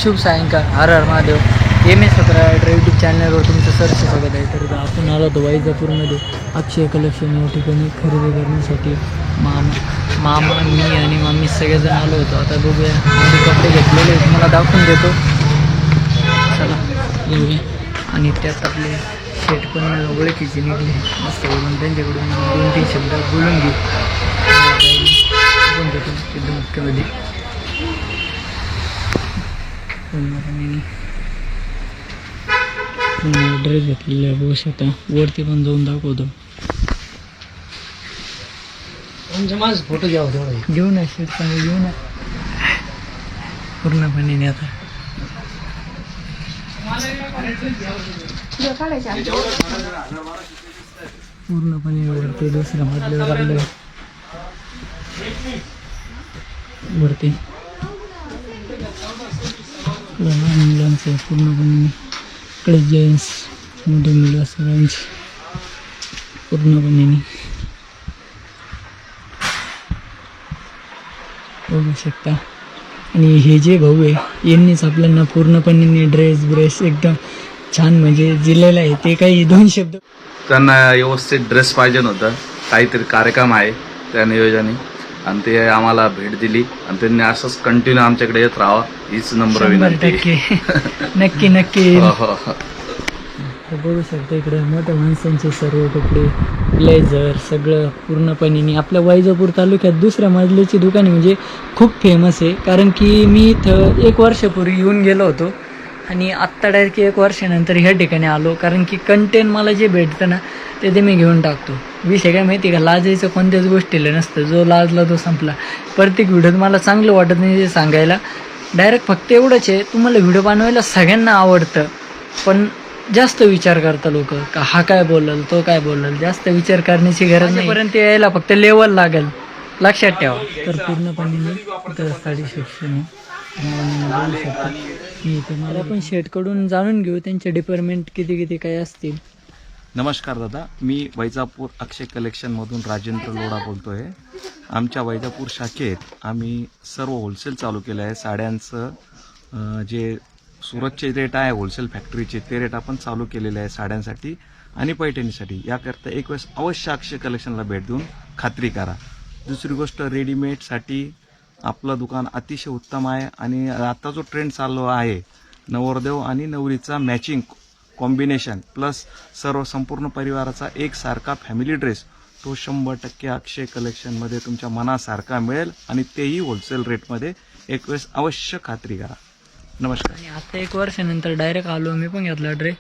शुभ सायंकाळ. हर हर Mahadev. MS17 YouTube चॅनलवर तुमचं सरसे स्वागत आहे. तर आपण आलो होतो वैजापूरमध्ये अक्षय कलेक्शन या ठिकाणी खरेदी करण्यासाठी. मामा मी आणि मम्मी सगळेजण आलो होतो. आता बघूया आधी कपडे घेतलेले तुम्हाला दाखवून देतो. चला येऊया. आणि त्यात आपले शेट पण ओळखीचे निघले मस्त बोलून त्यांच्याकडून 2-3 शब्द बोलून घेऊ. बोलून देतो एकदम मुख्यमध्ये ड्रेस घेतलेला आहे. बघू शकता. वरती पण जाऊन दाखवतो. माझा फोटो घ्यावा तेवढा घेऊ ना शेट सांगू घेऊ ना पूर्णपणे. आता पूर्णपणे वरती दुसऱ्या मजल्यावर आलं. वरती लहान मुलांचं पूर्णपणे इकडे जेंट्स मोठे मुलं सगळ्यांची पूर्णपणे बघू शकता. आणि हे जे भाऊ आहे यांनीच आपल्याला पूर्णपणे ड्रेस एकदम छान म्हणजे दिलेलं आहे. ते काही 2 शब्द त्यांना व्यवस्थित ड्रेस पाहिजे नव्हता. काहीतरी कार्यक्रम आहे त्या नियोजने आणि ते आम्हाला भेट दिली आणि त्यांनी असंच कंटिन्यू आमच्याकडे येत राहावं हीच नम्र विनंती. 100% नक्की नक्की. बघू शकता इकडे मोठ्या माणसांचे सर्व कपडे ब्लेझर सगळं पूर्णपणे. आपल्या वैजापूर तालुक्यात दुसऱ्या मजल्याची दुकाने म्हणजे खूप फेमस आहे. कारण की मी इथं 1 वर्षापूर्वी येऊन गेलो होतो आणि आत्ता डायरेक्ट 1 वर्षानंतर ह्या ठिकाणी आलो. कारण की कंटेंट मला जे भेटतं ना ते मी घेऊन टाकतो. विषय काय माहिती का, लाजायचं कोणत्याच गोष्टीला नसतं. जो लाजला तो संपला. प्रत्येक व्हिडिओत मला चांगलं वाटत नाही ते सांगायला. डायरेक्ट फक्त एवढंच आहे, तुम्हाला व्हिडिओ बनवायला सगळ्यांना आवडतं पण जास्त विचार करता लोक का हा काय बोलल तो काय बोलल. जास्त विचार करण्याची गरज नाही. पर्यंत यायला फक्त लेवल लागेल, लक्षात ठेवा. तर पूर्णपणे साडी शिक्षण बोलू शकतो मी. मला पण शेटकडून जाणून घेऊ त्यांचे डिपार्टमेंट किती काय असतील. नमस्कार दादा, मी वैजापूर अक्षय कलेक्शनमधून राजेंद्र लोढा बोलतो आहे. आमच्या वैजापूर शाखेत आम्ही सर्व होलसेल चालू केलं आहे. साड्यांचं जे सुरतचे रेट आहे होलसेल फॅक्टरीचे ते रेट आपण चालू केलेले आहे साड्यांसाठी आणि पैठणीसाठी. याकरता एक वेळेस अवश्य अक्षय कलेक्शनला भेट देऊन खात्री करा. दुसरी गोष्ट, रेडीमेडसाठी आपलं दुकान अतिशय उत्तम आहे. आणि आता जो ट्रेंड चालू आहे नवरदेव आणि नवरीचा मॅचिंग कॉम्बिनेशन प्लस सर्व संपूर्ण परिवाराचा एकसारखा फॅमिली ड्रेस तो 100% अक्षय कलेक्शनमध्ये तुमच्या मनासारखा मिळेल आणि तेही होलसेल रेटमध्ये. एक वेळेस अवश्य खात्री करा. नमस्कार. आणि आता 1 वर्षानंतर डायरेक्ट आलो. मी पण घेतला ड्रेस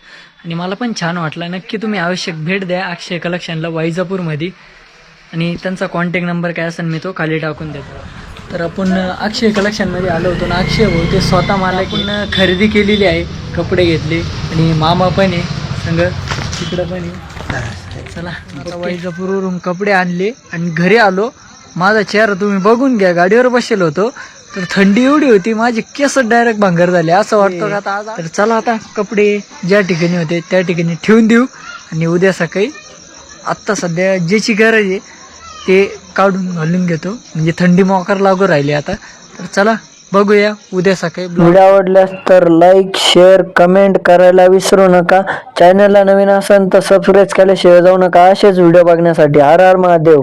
आणि मला पण छान वाटला. नक्की तुम्ही आवश्यक भेट द्या अक्षय कलेक्शनला वैजापूरमध्ये. आणि त्यांचा कॉन्टॅक्ट नंबर काय असेल मी तो खाली टाकून देतो. तर आपण अक्षय कलेक्शनमध्ये आलो होतो ना. अक्षय भाऊ ते स्वतः मला खरेदी केलेली आहे. कपडे घेतले आणि मामा पण आहे संग तिकडं पण आहे. चला आता वैजापूरवरून कपडे आणले आणि घरी आलो. माझा चेहरा तुम्ही बघून घ्या. गाडीवर बसलेलो होतो तर थंडी एवढी होती माझे केस डायरेक्ट भांगर झाले. असं वाटतं का आता आज. तर चला आता कपडे ज्या ठिकाणी होते त्या ठिकाणी ठेवून देऊ आणि उद्या सकाळी आत्ता सध्या ज्याची गरज आहे ते काढून घालून घेतो. म्हणजे थंडी मोकार लागू राहिली आता. तर चला बघूया उद्या सकाळी. व्हिडिओ आवडल्यास तर लाईक शेअर कमेंट करायला विसरू नका. चॅनलला नवीन असाल तर सबस्क्राईब केल्याशिवाय जाऊ नका असेच व्हिडिओ बघण्यासाठी. हर हर महादेव.